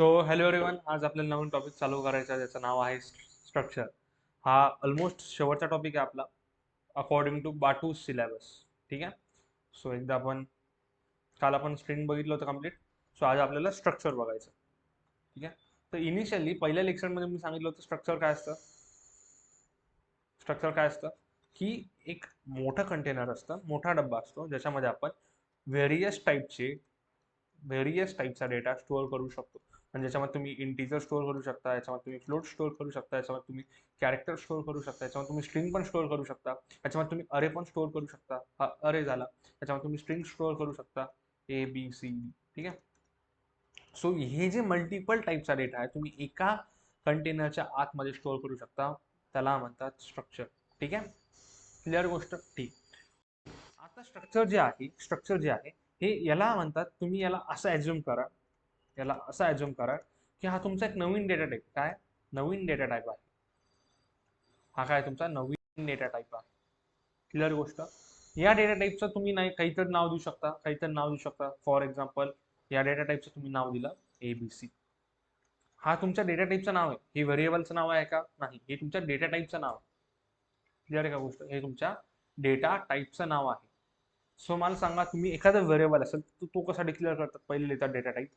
So hello everyone, आज आपल्याला नवीन topic चालू करायचा आहे, ज्याचं नाव आहे स्ट्रक्चर. हा ऑलमोस्ट शेवटचा टॉपिक आहे आपला अकॉर्डिंग टू बाटू सिलेबस. ठीक आहे. सो एकदा आपण काल आपण स्ट्रिंग बघितलं होतं कम्प्लीट. सो आज आपल्याला स्ट्रक्चर बघायचं. ठीक आहे. तर इनिशियली पहिल्या लेक्चरमध्ये मी सांगितलं होतं स्ट्रक्चर काय असतं. स्ट्रक्चर काय असतं की एक मोठं कंटेनर असतं, मोठा डब्बा असतो, ज्याच्यामध्ये आपण व्हेरियस टाईपचा डेटा स्टोअर करू शकतो. म्हणजे याच्यामध्ये तुम्ही इंटीजर स्टोअर करू शकता, याच्यामध्ये तुम्ही फ्लोट स्टोअर करू शकता, याच्यामध्ये तुम्ही कॅरेक्टर स्टोअर करू शकता, याच्यामध्ये तुम्ही स्ट्रिंग पण स्टोअर करू शकता, याच्यामध्ये तुम्ही अरे पण स्टोअर करू शकता. हा अरे झाला. याच्यामध्ये तुम्ही स्ट्रिंग स्टोअर करू शकता, ABCD. ठीक आहे. सो हे जे मल्टिपल टाईपचा डेटा आहे तुम्ही एका कंटेनरच्या आतमध्ये स्टोअर करू शकता, त्याला म्हणतात स्ट्रक्चर. ठीक आहे. क्लिअर गोष्ट. ठीक. आता स्ट्रक्चर जे आहे हे याला म्हणतात, तुम्ही याला असं ॲज्युम करा की हा तुमचा एक नवीन डेटा टाईप. काय नवीन डेटा टाईप आहे हा? काय तुमचा नवीन डेटा टाईप आहे. क्लिअर गोष्ट. या डेटा टाईपचं तुम्ही नाही काहीतरी नाव देऊ शकता. फॉर एक्झाम्पल या डेटा टाईपचं तुम्ही नाव दिलं ABC. हा तुमच्या डेटा टाईपचं नाव आहे. हे व्हेरिएबलचं नाव आहे का? नाही, हे तुमच्या डेटा टाईपचं नाव आहे. क्लिअर आहे का गोष्ट? हे तुमच्या डेटा टाईपचं नाव आहे. सो मला सांगा, तुम्ही एखादा व्हेरिएबल असेल तर तो कसा डिक्लेअर करतात? पहिले लिहितात डेटा टाईप,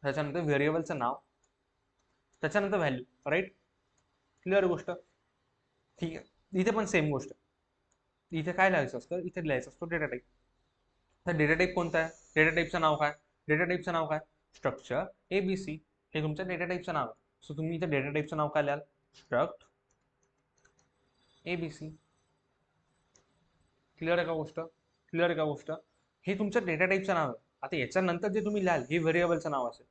त्याच्यानंतर व्हेरिएबलचं नाव, त्याच्यानंतर व्हॅल्यू. राईट. क्लिअर गोष्ट. ठीक आहे. इथे पण सेम गोष्ट. इथे काय लिहायचं असतं? इथे लिहायचं असतो डेटा टाईप. तर डेटा टाईप कोणता आहे? डेटा टाईपचं नाव काय? Structure ABC. हे तुमच्या डेटा टाईपचं नाव आहे. सो तुम्ही इथे डेटा टाईपचं नाव काय लिहाल? Struct ABC. क्लिअर आहे का गोष्ट? हे तुमचं डेटा टाईपचं नाव आहे. आता याच्यानंतर जे तुम्ही लिहाल हे व्हेरिएबलचं नाव असेल,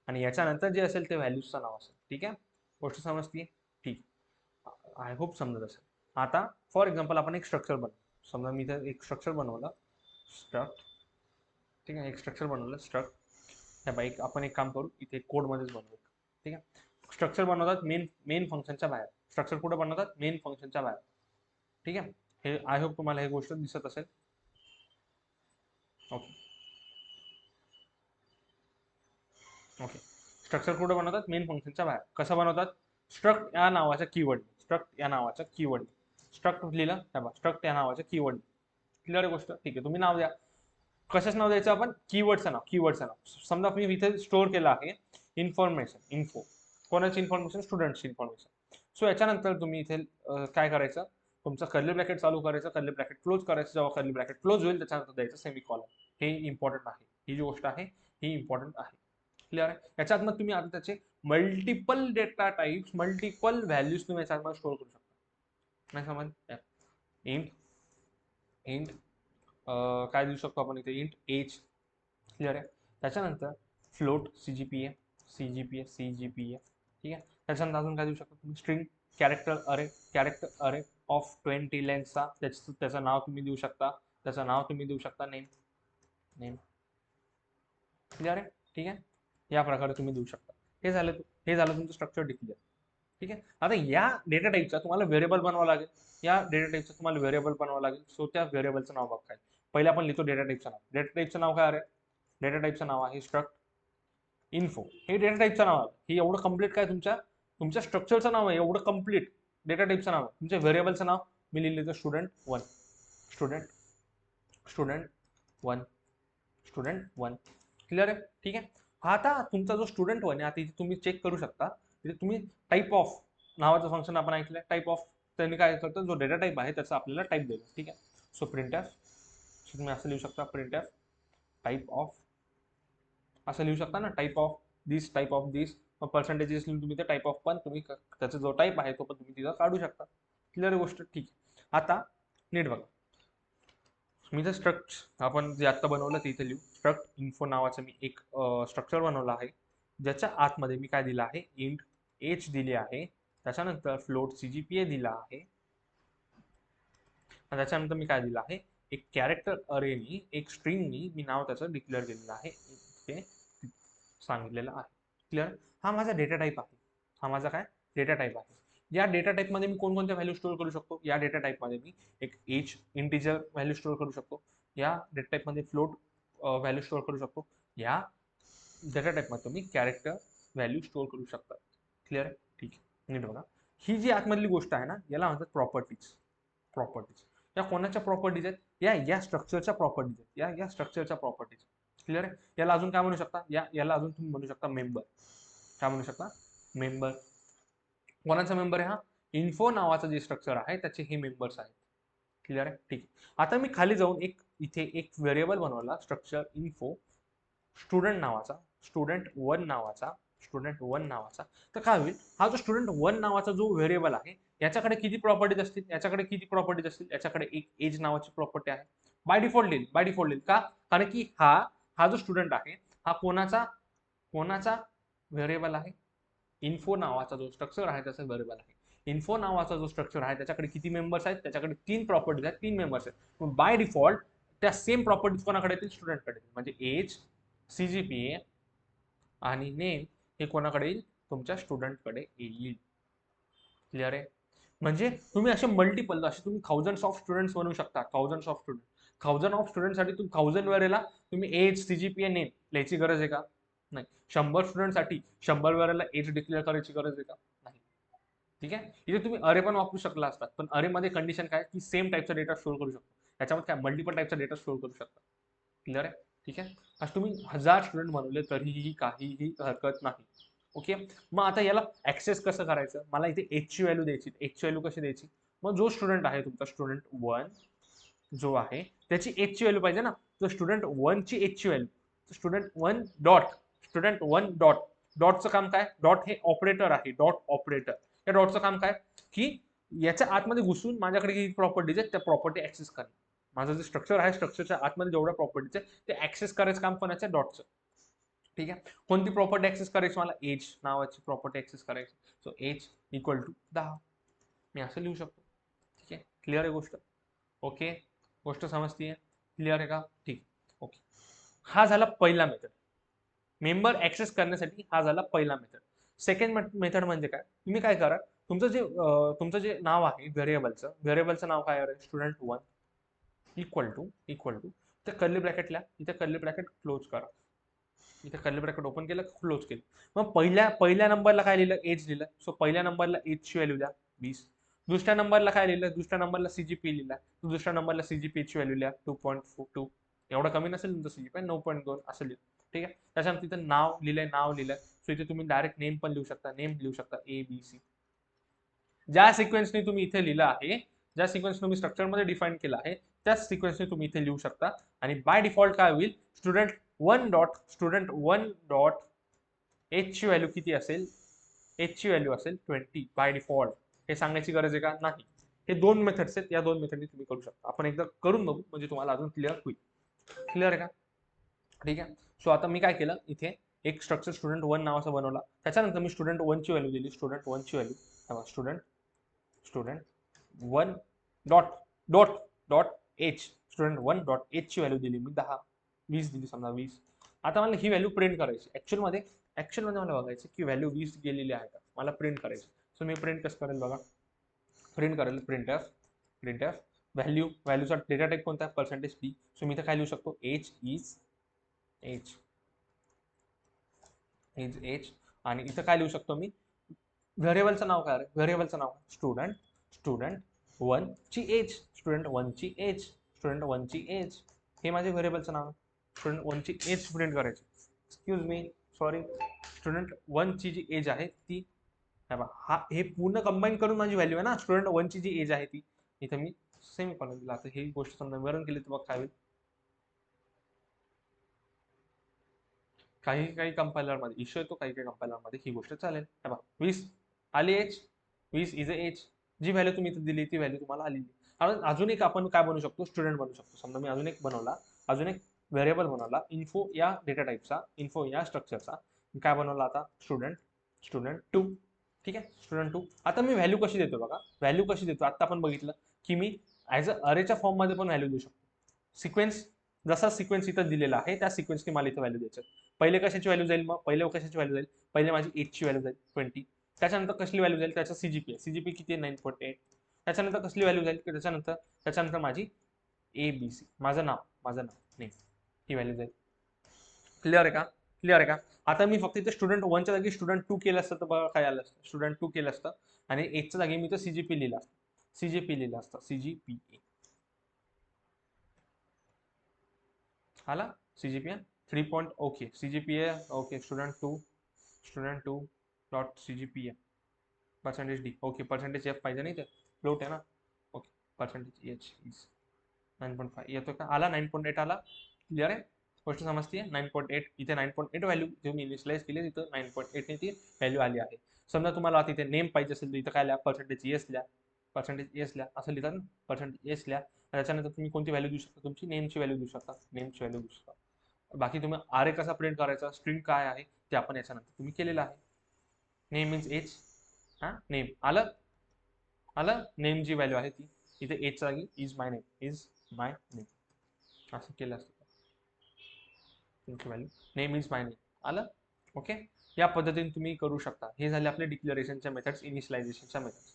आणि याच्यानंतर जे असेल ते व्हॅल्यूजचं नाव असेल. ठीक आहे. गोष्ट समजतीये? ठीक. आय होप समजत असेल. आता फॉर एक्झाम्पल आपण एक स्ट्रक्चर बनवलं. समजा मी इथं एक स्ट्रक्चर बनवलं स्ट्रक्ट. ठीक आहे. एक स्ट्रक्चर बनवलं स्ट्रक्ट. ह्या बाईक आपण एक काम करू, इथे कोडमध्येच बनवू. ठीक आहे. स्ट्रक्चर बनवतात मेन फंक्शनच्या बाहेर. स्ट्रक्चर कुठे बनवतात? मेन फंक्शनच्या बाहेर. ठीक आहे. हे आय होप तुम्हाला हे गोष्ट दिसत असेल. ओके. स्ट्रक्चर कुठे बनवतात? मेन फंक्शनच्या बाहेर. कसं बनवतात? स्ट्रक्ट या नावाच्या कीवर्ड. स्ट्रक्ट लिहिलं स्ट्रक्ट या नावाच्या कीवर्ड. क्लिअर गोष्ट. ठीक आहे. तुम्ही नाव द्या. कशाच नाव द्यायचं आपण? कीवर्डचं नाव. समजा तुम्ही इथे स्टोअर केलं आहे इन्फो. कोणाची इन्फॉर्मेशन? स्टुडंटची इन्फॉर्मेशन. सो याच्यानंतर तुम्ही इथे काय करायचं? तुमचं कर्ली ब्रॅकेट चालू करायचं, कर्ली ब्रॅकेट क्लोज करायचं. जेव्हा कर्ली ब्रॅकेट क्लोज होईल त्याच्यानंतर द्यायचं सेमीकॉलन. हे इम्पॉर्टंट आहे. ही जी गोष्ट आहे ही इम्पॉर्टंट आहे. क्लिअर आहे. याच्यात मग तुम्ही आता त्याचे multiple data types, multiple values तुम्ही याच्यात स्टोअर करू शकता. नाही समज? इंट काय देऊ शकतो आपण इथे? Int age. क्लिअर आहे. त्याच्यानंतर फ्लोट CGPA. ठीक आहे. त्याच्यानंतर अजून काय देऊ शकतो तुम्ही? स्ट्रिंग, कॅरेक्टर अरे ऑफ 20 लेंथचा. त्याचं नाव तुम्ही देऊ शकता. नेम. क्लिअर आहे. ठीक आहे. या प्रकारे तुम्ही देऊ शकता. हे झालं तुमचं स्ट्रक्चर डिक्लेअर. ठीक आहे. आता या डेटा टाईपचा तुम्हाला व्हेरिएबल बनवावं लागेल. सो त्या व्हेरिएबलचं नाव बघ काय. पहिले आपण लिहितो डेटा टाईपचं नाव काय? अरे डेटा टाईपचं नाव आहे स्ट्रक्ट इन्फो. हे डेटा टाईपचं नाव आहे. हे एवढं कम्प्लीट काय तुमच्या स्ट्रक्चरचं नाव आहे. एवढं कम्प्लीट डेटा टाईपचं नाव आहे. तुमच्या व्हेरिएबलचं नाव मी लिहिलं स्टुडंट वन. क्लिअर आहे. ठीक आहे. आता तुमचा जो स्टुडंट 1 आहे, आता इथे तुम्ही चेक करू शकता. इथे तुम्ही टाईप ऑफ नावाचं फंक्शन आपण ऐकलंय. टाईप ऑफ त्यांनी काय करतं? जो डेटा टाईप आहे त्याचा आपल्याला टाईप देतो. ठीक आहे. सो तुम्ही असं लिहू शकता प्रिंटएफ टाईप ऑफ. असं लिहू शकता ना, टाईप ऑफ दिस. मग पर्सेंटेजेस लिहून तुम्ही ते टाईप ऑफ पण तुम्ही त्याचा जो टाईप आहे तो पण तुम्ही तिथं काढू शकता. क्लिअर गोष्ट. ठीक. आता नीट बघा. मी जर आपण जे आत्ता बनवलं ते इथे लिहू. स्ट्रक्ट इन्फो नावाचं मी एक स्ट्रक्चर बनवलं आहे, ज्याच्या आतमध्ये मी काय दिलं आहे? इंट एच दिली आहे. त्याच्यानंतर फ्लोट CGPA दिला आहे. त्याच्यानंतर मी काय दिलं आहे? एक कॅरेक्टर अरेनी, एक स्ट्रिंगनी मी नाव त्याचं डिक्लेअर केलेलं आहे, ते सांगितलेलं आहे. क्लिअर. हा माझा डेटा टाईप आहे. या डेटा टाईपमध्ये मी कोणकोणत्या व्हॅल्यू स्टोअर करू शकतो? या डेटा टाईपमध्ये मी एक एज इंटिजर व्हॅल्यू स्टोअर करू शकतो. या डेटा टाईपमध्ये फ्लोट व्हॅल्यू स्टोअर करू शकतो. या डेटा टाईपमध्ये तुम्ही कॅरेक्टर व्हॅल्यू स्टोअर करू शकता. क्लिअर आहे? ठीक आहे. नीट बघा, ही जी आतमधली गोष्ट आहे ना, याला म्हणतात प्रॉपर्टीज. प्रॉपर्टीज या कोणाच्या प्रॉपर्टीज आहेत? या स्ट्रक्चरच्या प्रॉपर्टीज आहेत. या स्ट्रक्चरच्या प्रॉपर्टीज. क्लिअर आहे? याला अजून काय म्हणू शकता? याला अजून तुम्ही म्हणू शकता मेंबर. काय म्हणू शकता? मेंबर. कोणाचा मेंबर आहे हा? इन्फो नावाचं जे स्ट्रक्चर आहे त्याचे हे मेंबर्स आहेत. क्लिअर आहे? ठीक आहे. आता मी खाली जाऊन इथे एक व्हेरिएबल बनवला, स्ट्रक्चर इन्फो स्टुडंट नावाचा, स्टुडंट वन नावाचा. तर काय होईल, हा जो स्टुडंट वन नावाचा जो व्हेरिएबल आहे याच्याकडे किती प्रॉपर्टीज असतील? याच्याकडे एक एज नावाची प्रॉपर्टी आहे. बाय डिफॉल्ट येईल का? कारण की हा जो स्टुडंट आहे हा कोणाचा व्हेरिएबल आहे? इन्फो नावाचा जो स्ट्रक्चर आहे त्याचा व्हेरिएबल आहे. इन्फो नावाचा जो स्ट्रक्चर आहे त्याच्याकडे किती मेंबर्स आहेत? त्याच्याकडे 3 प्रॉपर्टीज आहेत, 3 मेंबर्स आहेत. बाय डिफॉल्ट त्या सेम प्रॉपर्टीज कोणाकडे येतील? स्टुडंटकडे. म्हणजे एज, सीजीपीए आणि नेम हे कोणाकडे येईल? तुमच्या स्टुडंटकडे येईल. क्लिअर आहे? म्हणजे तुम्ही असे मल्टिपल, असे तुम्ही थाउजंड्स ऑफ स्टुडंट्स बनवू शकता. थाउजंड ऑफ स्टुडंटसाठी तुम्ही 1000 वेळेला तुम्ही एज, सीजीपीए, नेम लिहायची गरज आहे का? नाही. 100 स्टुडंटसाठी 100 वेळेला एज डिक्लेअर करायची गरज आहे का? नाही. ठीक आहे. इथे तुम्ही अरे पण वापरू शकला असतात, पण अरे मध्ये कंडिशन काय की सेम टाईपचा डेटा स्टोअर करू शकतो. त्याच्यामध्ये काय मल्टिपल टाईपचा डेटा स्टोअर करू शकता. क्लिअर आहे? ठीक आहे. आज तुम्ही 1000 स्टुडंट बनवले तरीही काहीही हरकत नाही. ओके. मग आता याला ऍक्सेस कसं करायचं? मला इथे एचची व्हॅल्यू द्यायची. एचची व्हॅल्यू कशी द्यायची? मग जो स्टुडंट आहे तुमचा स्टुडंट वन जो आहे त्याची एचची व्हॅल्यू पाहिजे ना. तर स्टुडंट वनची एचची व्हॅल्यू स्टुडंट वन डॉटचं काम काय? डॉट हे ऑपरेटर आहे. डॉट ऑपरेटर या डॉटचं काम काय की याच्या आतमध्ये घुसून माझ्याकडे किती प्रॉपर्टीज आहेत त्या प्रॉपर्टी ऍक्सेस करणे. माझं जे स्ट्रक्चर आहे स्ट्रक्चरच्या आतमध्ये जेवढ्या प्रॉपर्टीज आहेत ते ऍक्सेस करायचं काम कोणाच्या? डॉटचं. ठीक आहे. कोणती प्रॉपर्टी ऍक्सेस करायची? मला एज नावाची प्रॉपर्टी ऍक्सेस करायची. सो एज इक्वल टू 10 मी असं लिहू शकतो. ठीक आहे. क्लिअर आहे गोष्ट? ओके. गोष्ट समजतीये? क्लिअर आहे का? ठीक. ओके. हा झाला पहिला मेथड. मेंबर ऍक्सेस करण्यासाठी हा झाला पहिला मेथड. सेकंड मेथड म्हणजे काय? तुम्ही काय करा, तुमचं जे नाव आहे व्हेरिएबलचं नाव काय आहे? स्टुडंट वन इक्वल टू इथे कर्ली ब्रॅकेट लिहा. इथे कर्ली ब्रॅकेट क्लोज करा. इथे कर्ली ब्रॅकेट ओपन केलं, क्लोज केलं. मग पहिल्या नंबरला काय लिहिलं? एज लिहिलं. सो पहिल्या नंबरला एजची व्हॅल्यू द्या 20. दुसऱ्या नंबरला काय लिहिलं? दुसऱ्या नंबरला सीजीपी लिहिला. दुसऱ्या नंबरला सीजीपीची व्हॅल्यू लिहा 2.2. एवढा कमी नसेल तुमचं सीजीपी, 9.2 असं लिहिलं. ठीक आहे. त्याच्यानंतर इथं नाव लिहिलंय. सो इथे तुम्ही डायरेक्ट नेम पण लिहू शकता. नेम लिहू शकता ABC. ज्या सिक्वेन्सने तुम्ही इथे लिहिलं आहे, ज्या सिक्वेन्स तुम्ही स्ट्रक्चरमध्ये डिफाईन केला आहे त्याच सिक्वेन्सने तुम्ही इथे लिहू शकता. आणि बाय डिफॉल्ट काय होईल? स्टुडंट वन डॉट एचची व्हॅल्यू किती असेल? एचची व्हॅल्यू असेल 20 बाय डिफॉल्ट. हे सांगायची गरज आहे का? नाही. हे 2 मेथड्स आहेत. या 2 मेथडनी तुम्ही करू शकता. आपण एकदा करून बघू म्हणजे तुम्हाला अजून क्लिअर होईल. क्लिअर आहे का? ठीक आहे. सो आता मी काय केलं, इथे एक स्ट्रक्चर स्टुडंट वन नावाचा बनवला. त्याच्यानंतर मी स्टुडंट वनची व्हॅल्यू दिली. स्टुडंट वन डॉट एचची व्हॅल्यू दिली मी 10, 20 दिली समजा 20. आता मला ही व्हॅल्यू प्रिंट करायची. ऍक्च्युअलमध्ये मला बघायचं की व्हॅल्यू 20 गेलेली आहे का, मला प्रिंट करायची. सो मी प्रिंट कसं करेल बघा. प्रिंट करेल प्रिंट एफ व्हॅल्यूचा डेटा टाईप कोणता आहे? %p. सो मी इथे काय लिहू शकतो? एज आणि इथं काय लिहू शकतो मी? व्हेरिएबलचं नाव काय? व्हेरिएबलचं नाव स्टुडंट वनची एज हे माझे व्हेरिएबलचं नाव आहे. स्टुडंट वनची एज प्रिंट करायची. Excuse me, sorry. स्टुडंट वनची जी एज आहे ती हे पूर्ण कंबाईन करून माझी व्हॅल्यू आहे ना. स्टुडंट वनची जी एज आहे ती इथे मी सेमीकॉलन दिला. आता ही गोष्ट समजा विवरण केली तर बघ काय होईल. काही कंपायलरमध्ये इश्यू येतो, काही कंपायलरमध्ये ही गोष्ट चालेल. 20 आली एज, 20 इज एज. जी व्हॅल्यू तुम्ही इथे दिली ती व्हॅल्यू तुम्हाला आलेली. अजून एक आपण काय बनवू शकतो? स्टुडंट बनवू शकतो. समजा मी अजून एक व्हेरिएबल बनवला इन्फो या डेटा टाईपचा, इन्फो या स्ट्रक्चरचा. काय बनवला आता? Student two. ठीक आहे. Student two. आता मी व्हॅल्यू कशी देतो बघा. आता आपण बघितलं की मी ऍज अ अरेच्या फॉर्म मध्ये पण व्हॅल्यू देऊ शकतो. सिक्वेन्स जसा सिक्वेन्स इथं दिलेला आहे त्या सिक्वेन्सने मला इथं व्हॅल्यू द्यायचं. पहिले कशाची व्हॅल्यू जाईल? मग पहिले माझी एजची व्हॅल्यू जाईल 20. त्याच्यानंतर कसली व्हॅल्यू जाईल? त्याचा सीजीपी किती आहे? 9.8. त्याच्यानंतर कसली व्हॅल्यू जाईल? त्याच्यानंतर माझी ABC माझं नाव नेम ही व्हॅल्यू जाईल. क्लिअर आहे का? क्लिअर आहे का? आता मी फक्त इथे स्टुडंट 1च्या जागी स्टुडंट 2 केलं असतं तर बघा काय आलं असतं, स्टुडंट 2 केलं असतं आणि 8च्या जागी मी तर सीजीपी लिहिला असतं, सीजीपी लिहिलं असतं, सीजीपीए आला, CGPA 3 point okay, CGPA okay, student to dot CGPA percentage D okay, percentage F पाहिजे नाही ते फ्लोट आहे ना, ओके, पर्सेंटेज एच इज 9.5 येतो का, आला 9.8 आला, क्लिअर आहे, गोष्ट समजते. 9.8 इथे 9.8 व्हॅल्यू तुम्ही इनिशियलाइज केली, तिथं 9.8 ने ती व्हॅल्यू आली आहे. समजा तुम्हाला तिथे नेम पाहिजे असेल तर इथं काय लिहा, पर्सेंटेज एस लिहा, पर्सेंटेज एस लिहा, असं लिहितात ना, पर्सेंटेज एस लिहा. त्याच्यानंतर तुम्ही कोणती व्हॅल्यू देऊ शकता, तुमची नेमची व्हॅल्यू देऊ शकता, नेमची व्हॅल्यू देऊ शकता. बाकी तुम्ही आर ए कसा प्रिंट करायचा, स्ट्रिंग काय आहे ते आपण याच्यानंतर तुम्ही केलेलं आहे. नेम मीन्स एच, हा नेम आलं, आलं, नेम जी व्हॅल्यू आहे ती इथे एचच्या जागी is my name, is my name असं केलं असतं, तुमची value name is my name आलं, ओके. या पद्धतीने तुम्ही करू शकता. हे झाले आपले डिक्लेरेशनच्या मेथड्स, इनिशियलायझेशनच्या मेथड्स.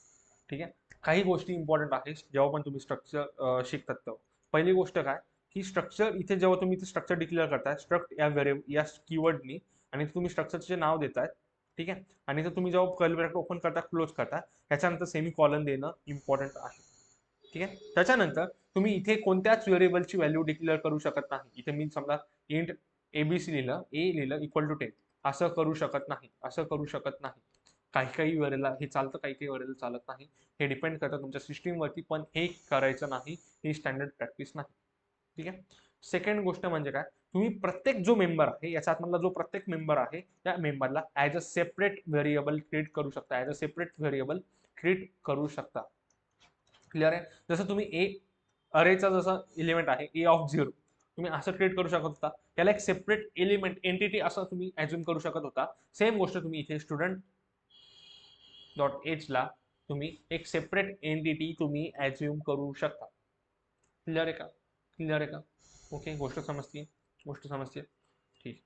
ठीक आहे. काही गोष्टी इम्पॉर्टंट आहेत जेव्हा पण तुम्ही स्ट्रक्चर शिकतात तेव्हा. पहिली गोष्ट काय की स्ट्रक्चर, इथे जेव्हा तुम्ही स्ट्रक्चर डिक्लेअर करताय स्ट्रक्ट या कीवर्डनी आणि तुम्ही स्ट्रक्चरचे नाव देताय, ठीक आहे, आणि तर तुम्ही जेव्हा कर्ली ब्रॅकेट ओपन करता क्लोज करता त्याच्यानंतर सेमी कॉलन देणं इम्पॉर्टंट आहे. ठीक आहे. त्याच्यानंतर तुम्ही इथे कोणत्याच व्हेरिएबलची व्हॅल्यू डिक्लेअर करू शकत नाही. इथे मी समजा इंट एबीसी लिहिलं, ए लिहिलं इक्वल टू 10 असं करू शकत नाही, असं करू शकत नाही. काही काही वेळेला हे चालतं, काही काही वेळेला चालत नाही. हे डिपेंड करतं तुमच्या सिस्टीमवरती, पण हे करायचं नाही, ही स्टँडर्ड प्रॅक्टिस नाही. ठीक आहे. सेकंड गोष्ट म्हणजे काय, तुम्ही प्रत्येक जो मेंबर आहे याच्या आतमधला जो प्रत्येक मेंबर आहे त्या मेंबरला as a separate variable create करू शकता, as a separate variable create करू शकता. क्लिअर आहे. जसं तुम्ही ए अरेचा जसा एलिमेंट आहे ए ऑफ 0 तुम्ही असं क्रिएट करू शकत होता, त्याला एक सेपरेट एलिमेंट एंटिटी असं तुम्ही ऍज्युम करू शकत होता. सेम गोष्ट तुम्ही इथे स्टुडंट डॉट एच ला तुम्ही एक सेपरेट एंटिटी तुम्ही ऍज्युम करू शकता. क्लिअर आहे का, क्लिअर आहे का, ओके, गोष्ट समजते, गोष्ट समजते, ठीक,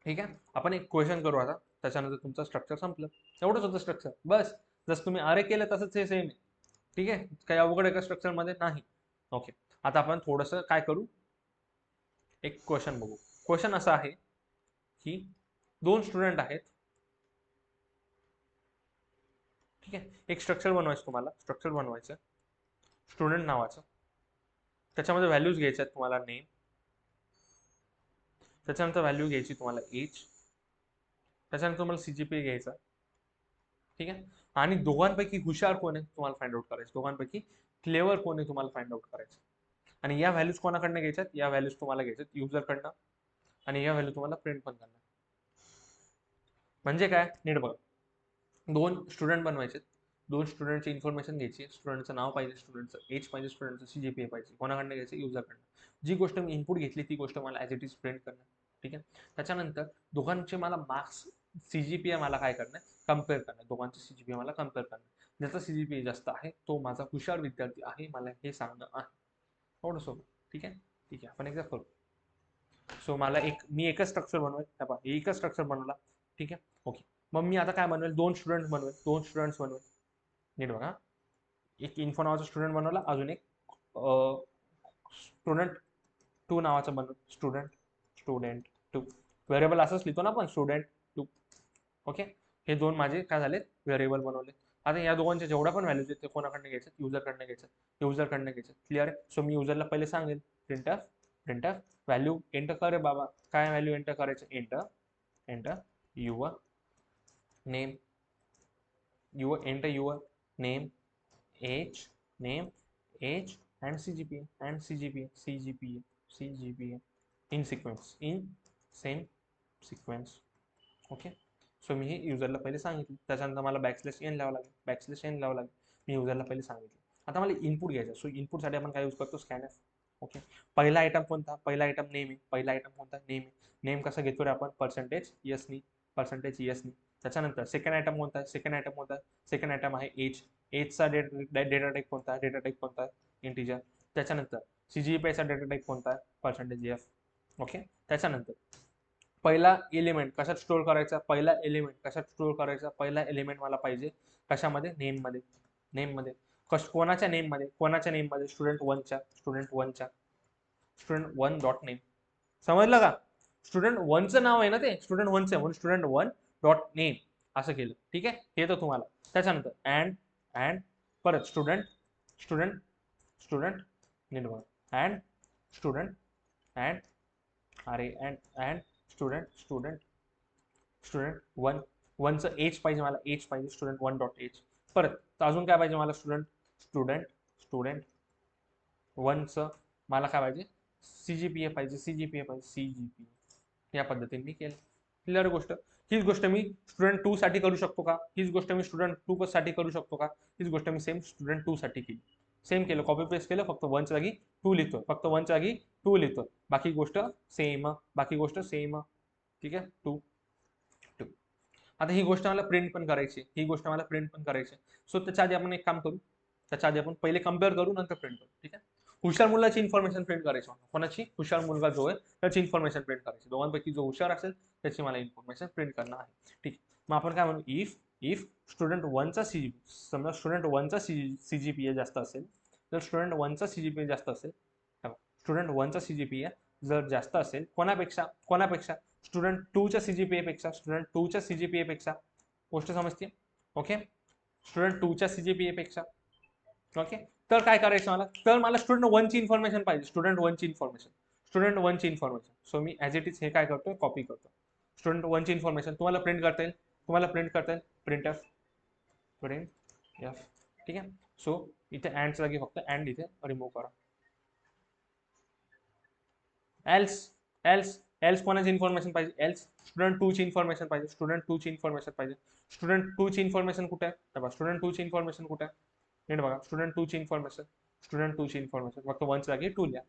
ठीक आहे. आपण एक क्वेश्चन करू आता, त्याच्यानंतर तुमचं स्ट्रक्चर संपलं, एवढंच होतं स्ट्रक्चर, बस. जसं तुम्ही अरे केलं तसंच हे सेम आहे. ठीक आहे, काही अवघड आहे का स्ट्रक्चर मध्ये, नाही. ओके, आता आपण थोडंसं काय करू, एक क्वेश्चन बघू. क्वेश्चन असा आहे की 2 स्टुडंट आहेत, ठीक आहे, एक स्ट्रक्चर बनवायचं, तुम्हाला स्ट्रक्चर बनवायचं स्टुडंट नावाचं, त्याच्यामध्ये व्हॅल्यूज घ्यायच्या आहेत तुम्हाला, नेम, त्याच्यानंतर व्हॅल्यू घ्यायची तुम्हाला एज, त्याच्यानंतर तुम्हाला सीजीपी घ्यायचा, ठीक आहे, आणि दोघांपैकी हुशार कोण आहे तुम्हाला फाइंड आउट करायचं, दोघांपैकी क्लेवर कोण आहे तुम्हाला फाइंड आउट करायचं. आणि या व्हॅल्यूज कोणाकडनं घ्यायच्यात, या व्हॅल्यूज तुम्हाला घ्यायच्यात युजरकडनं, आणि या व्हॅल्यू तुम्हाला प्रिंट पण करणार. म्हणजे काय, नीट बघा, 2 स्टुडंट बनवायचे, 2 स्टुडंटची इन्फॉर्मेशन घ्यायची, स्टुडंटचं नाव पाहिजे, स्टुडंटचं एज पाहिजे, स्टुडंटचं सीजीपीए पाहिजे, कोणाकडनं घ्यायचं, युजरकडनं. जी गोष्ट मी इनपुट घेतली ती गोष्ट मला ॲज इट इज प्रिंट करणं. ठीक आहे. त्याच्यानंतर दोघांचे मला मार्क्स, सीजीपीए मला काय करणं, कम्पेअर करणं, दोघांचे सीजीपीए मला कम्पेअर करणं. ज्याचा सीजीपीए जास्त आहे तो माझा हुशार विद्यार्थी आहे, मला हे सांगणं आहे. थोडं सोबत, ठीक आहे, ठीक आहे, आपण एकदा करू. सो मला मी एकच स्ट्रक्चर बनवेल, एकच स्ट्रक्चर बनवला, ठीक आहे, ओके. मग मी आता काय बनवेल, 2 स्टुडंट बनवेल, 2 स्टुडंट्स बनवेल, नीट बघा, एक इन्फो नावाचा स्टुडंट बनवला, अजून एक स्टुडंट 2 नावाचा बनवेल, स्टुडंट 2 व्हेरिएबल असंच लिहितो ना आपण, स्टुडंट 2, ओके. हे 2 माझे काय झाले, व्हेरिएबल बनवले. आता या दोघांच्या जेवढ्या पण व्हॅल्यूज आहेत ते कोणाकडनं घ्यायचं, युजरकडनं घ्यायचं, युजरकडनं घ्यायचं, क्लिअर आहे. सो मी युजरला पहिले सांगेल प्रिंटफ व्हॅल्यू एंटर कर रे बाबा, काय व्हॅल्यू एंटर करायचं, enter your name, enter your name, age, and CGPA in sequence, in same sequence. Okay. So मी हे युजरला पहिले सांगितलं, त्याच्यानंतर मला बॅकस्लॅश एन लावावं लागेल, मी युजरला पहिले सांगितलं. आता मला इनपुट घ्यायचं, सो इनपुटसाठी आपण काय यूज करतो, स्कॅनफ. ओके. पहिला आयटम कोणता, पहिला आयटम नेम आहे, पहिला आयटम कोणता, नेम आहे. नेम कसा घेतो रे आपण, पर्सेंटेज यसनी, त्याच्यानंतर सेकंड आयटम कोणता आहे, सेकंड आयटम आहे एजचा डेटा टाईप कोणता, इंटिजर. त्याच्यानंतर सीजीपीआयचा डेटा टाईप कोणता आहे, पर्सेंटेज एफ. ओके. त्याच्यानंतर पहिला एलिमेंट कशात स्टोअर करायचा, पहिला एलिमेंट मला पाहिजे कशामध्ये, नेममध्ये. कोणाच्या नेममध्ये, स्टुडंट 1 डॉट नेम. समजलं का, स्टुडंट वनचं नाव आहे ना ते, स्टुडंट वनचं म्हणून स्टुडंट वन डॉट नेम असं केलं. ठीक आहे, हे तर तुम्हाला. त्याच्यानंतर अँड परत स्टुडंट स्टुडंट स्टुडंट नीट बघा, and student and and student वनचं एज पाहिजे मला, एज पाहिजे स्टुडंट वन डॉट एज. परत अजून काय पाहिजे मला, स्टुडंट वनचं मला काय पाहिजे, सीजीपीए पाहिजे, सीजीपीए या पद्धतीने मी केलं. क्लिअर गोष्ट. हीच गोष्ट मी स्टुडंट टू साठी करू शकतो का, हीच गोष्ट मी स्टुडंट टू साठी करू शकतो का, हीच गोष्ट मी सेम स्टुडंट टू साठी केली. सेम केलं, कॉपी पेस्ट केलं, फक्त वनच्या जागी टू लिहितोय, फक्त वनच्या जागी टू लिहितोय, बाकी गोष्ट सेम. ठीक आहे, टू. आता ही गोष्ट मला प्रिंट पण करायची, सो त्याच्या आधी आपण एक काम करू, त्याच्या आधी आपण पहिले कम्पेअर करू, नंतर प्रिंट करू. ठीक आहे, हुशार मुलाची इन्फॉर्मेशन प्रिंट करायची, कोणाची, हुशार मुलगा जो आहे त्याची इन्फॉर्मेशन प्रिंट करायची. दोघांपैकी जो हुशार असेल त्याची मला इन्फॉर्मेशन प्रिंट करणं आहे. ठीक, मग आपण काय म्हणू, इफ स्टुडंट वनचा समजा स्टुडंट वनचा सीजीपीए जास्त असेल, जर स्टुडंट वनचा सीजीपीए जास्त असेल, स्टुडंट वनचा सीजीपीए जर जास्त असेल कोणापेक्षा स्टुडंट टूच्या सीजीपीए पेक्षा गोष्ट समजते. ओके, स्टुडंट टूच्या सीजीपीए पेक्षा. ओके, तर काय करायचं मला, तर मला स्टुडंट वनची इन्फॉर्मेशन पाहिजे, स्टुडंट वनची information. So me as it is हे काय करतो, कॉपी करतो. स्टुडंट वनची इन्फॉर्मेशन तुम्हाला प्रिंट करता येईल, प्रिंट एफ. ठीक आहे, सो इथे अँडच्या जागी फक्त अँड इथे रिमूव्ह करा. एल्स कोणाची इन्फॉर्मेशन पाहिजे, एल्स स्टुडंट टूची इन्फॉर्मेशन पाहिजे, स्टुडंट टूची इन्फॉर्मेशन कुठे आहे, स्टुडंट टूची इन्फॉर्मेशन कुठे आहे, नीट बघा, स्टुडंट टूची इन्फॉर्मेशन फक्त वनच्या जागी टू लिहा.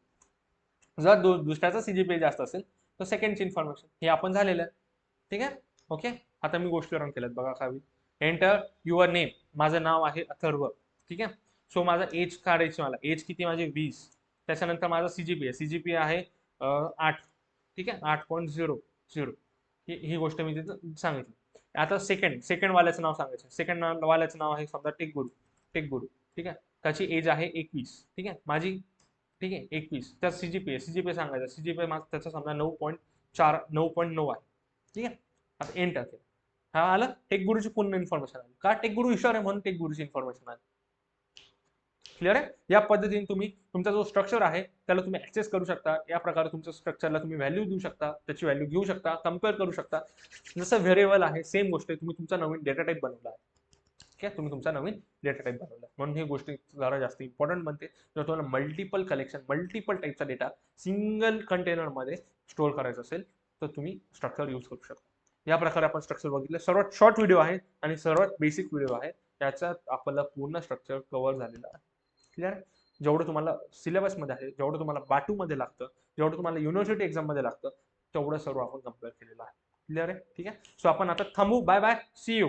जर दुसऱ्याचा सीजीपीए जास्त असेल तर सेकंडची इन्फॉर्मेशन. हे आपण झालेलं आहे. ठीक आहे, ओके. आता मी गोष्टी रन केल्यात, बघा काय, एंटर युअर नेम, माझं नाव आहे अथर्व. ठीक आहे, सो माझा एज काढायची, मला एज किती माझे 20. त्याच्यानंतर माझा सीजीपीए आहे 8. ठीक आहे, 8.00. ही गोष्ट मी तिथं सांगितली. आता सेकंड वाल्याचं नाव सांगायचं, सेकंड वाल्याचं नाव आहे समजा टेक गुरु. ठीक आहे, त्याची एज आहे 21. ठीक आहे, माझी, ठीक आहे 21. तर सीजीपीए सांगायचं, सीजीपीए माझा त्याचा समजा 9.9 आहे. ठीक आहे, आता एंटर केलं, हा आलं टेक गुरुची पूर्ण इन्फॉर्मेशन आली. का, टेक गुरु हुशार आहे म्हणून टेक गुरुची इन्फॉर्मेशन आली. क्लिअर आहे. या पद्धतीने तुम्ही तुमचा जो स्ट्रक्चर आहे त्याला तुम्ही ऍक्सेस करू शकता. या प्रकारे तुमच्या स्ट्रक्चरला तुम्ही व्हॅल्यू देऊ शकता, त्याची व्हॅल्यू घेऊ शकता, कम्पेअर करू शकता. जसं व्हेरिएबल आहे सेम गोष्ट आहे, तुम्ही तुमचा नवीन डेटा टाईप बनवला आहे. ठीक आहे, तुम्ही तुमचा नवीन डेटा टाईप बनवला, म्हणून ही गोष्ट जरा जास्त इम्पॉर्टंट बनते. जर तुम्हाला मल्टिपल टाईपचा डेटा सिंगल कंटेनरमध्ये स्टोअर करायचा असेल तर तुम्ही स्ट्रक्चर यूज करू शकता. या प्रकारे आपण स्ट्रक्चर बघितलं. सर्वात शॉर्ट व्हिडिओ आहे आणि सर्वात बेसिक व्हिडिओ आहे, त्याच्यात आपल्याला पूर्ण स्ट्रक्चर कव्हर झालेलं आहे. क्लिअर, जेवढं तुम्हाला सिलेबसमध्ये आहे, जेवढं तुम्हाला बाटूमध्ये लागतं, जेवढं तुम्हाला युनिव्हर्सिटी एक्झाममध्ये लागतं, तेवढं सर्व आपण कम्पेअर केलेलं आहे. क्लिअर आहे. ठीक आहे, सो आपण आता थांबू. Bye bye, see you.